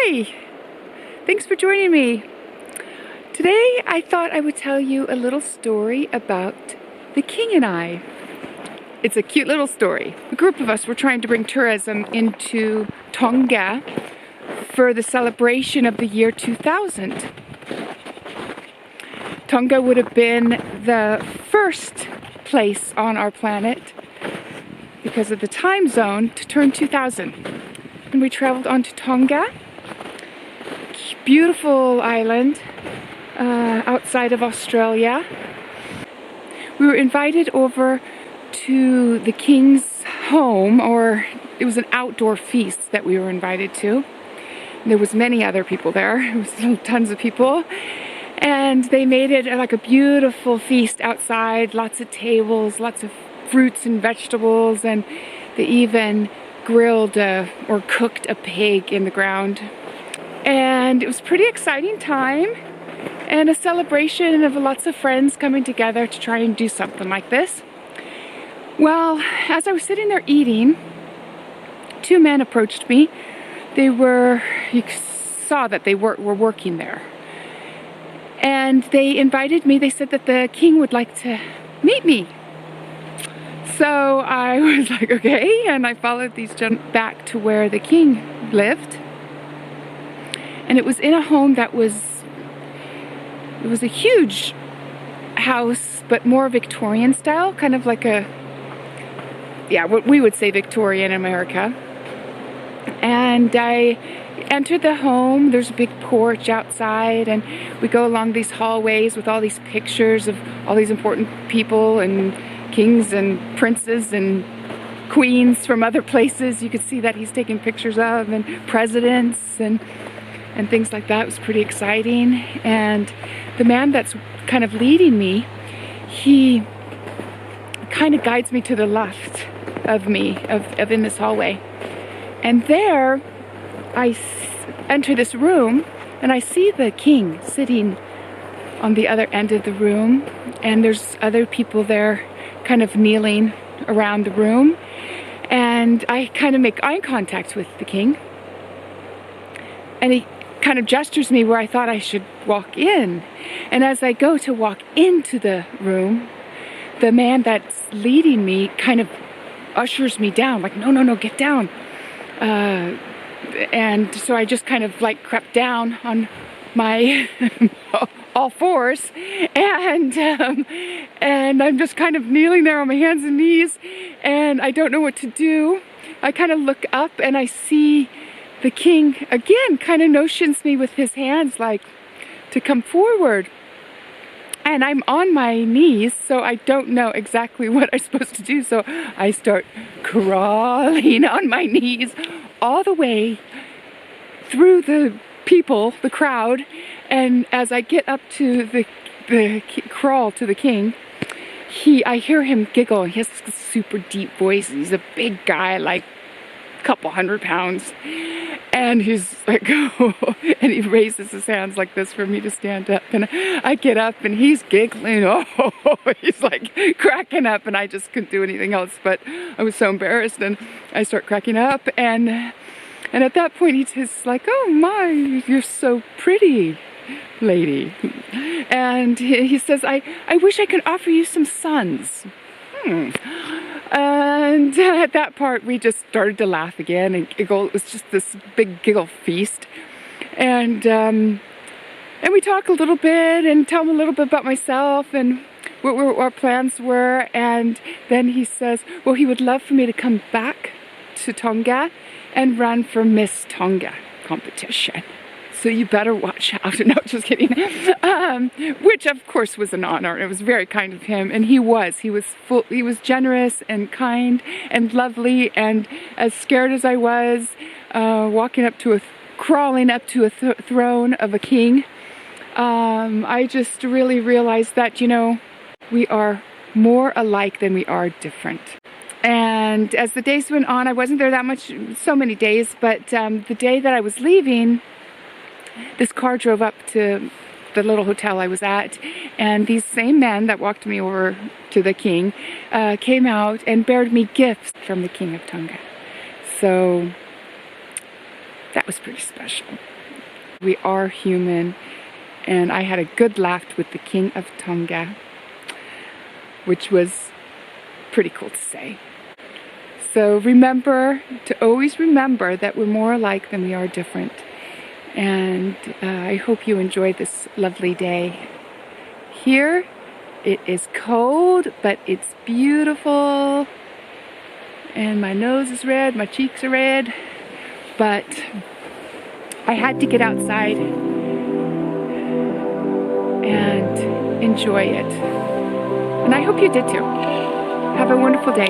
Hi! Thanks for joining me. Today I thought I would tell you a little story about the king and I. It's a cute little story. A group of us were trying to bring tourism into Tonga for the celebration of the year 2000. Tonga would have been the first place on our planet because of the time zone to turn 2000. And we traveled on to Tonga, beautiful island outside of Australia. We were invited over to the king's home, or it was an outdoor feast that we were invited to. There was many other people there. It was tons of people. And they made it like a beautiful feast outside, lots of tables, lots of fruits and vegetables, and they even grilled or cooked a pig in the ground. And it was a pretty exciting time and a celebration of lots of friends coming together to try and do something like this. Well, as I was sitting there eating, two men approached me. You saw that they were working there. And they invited me. They said that the king would like to meet me. So I was like, okay, and I followed these gentlemen back to where the king lived. And it was in a home that it was a huge house, but more Victorian style, kind of like what we would say Victorian America. And I entered the home. There's a big porch outside, and we go along these hallways with all these pictures of all these important people and kings and princes and queens from other places. You could see that he's taking pictures of, and presidents and things like that. It was pretty exciting. And the man that's kind of leading me, he kind of guides me to the left of me, of in this hallway. And there I enter this room, and I see the king sitting on the other end of the room, and there's other people there kind of kneeling around the room. And I kind of make eye contact with the king, and he kind of gestures me where I thought I should walk in. And as I go to walk into the room, the man that's leading me kind of ushers me down, like, no, get down. And so I just kind of like crept down on my all fours, and I'm just kind of kneeling there on my hands and knees, and I don't know what to do. I kind of look up, and I see the king again kind of notions me with his hands, like to come forward. And I'm on my knees, so I don't know exactly what I'm supposed to do. So I start crawling on my knees all the way through the people, the crowd. And as I get up to the crawl to the king, I hear him giggle. He has this super deep voice. He's a big guy, like a couple 100 pounds. And he's like, oh, and he raises his hands like this for me to stand up. And I get up, and he's giggling. Oh, he's like cracking up, and I just couldn't do anything else. But I was so embarrassed, and I start cracking up. And at that point, he's just like, oh my, you're so pretty, lady. And he says, I wish I could offer you some sons. And at that part, we just started to laugh again and giggle. It was just this big giggle feast. And we talk a little bit and tell him a little bit about myself and what our plans were. And then he says, well, he would love for me to come back to Tonga and run for Miss Tonga competition. So you better watch out. No, just kidding. Which of course was an honor. It was very kind of him, and he was generous and kind and lovely. And as scared as I was, crawling up to a throne of a king, I just really realized that, we are more alike than we are different. And as the days went on, I wasn't there so many days, but the day that I was leaving, this car drove up to the little hotel I was at, and these same men that walked me over to the king came out and bared me gifts from the King of Tonga. So that was pretty special. We are human, and I had a good laugh with the King of Tonga, which was pretty cool to say. So remember to always remember that we're more alike than we are different. And I hope you enjoyed this lovely day. Here it is cold, but it's beautiful. And my nose is red, my cheeks are red, but I had to get outside and enjoy it. And I hope you did too. Have a wonderful day.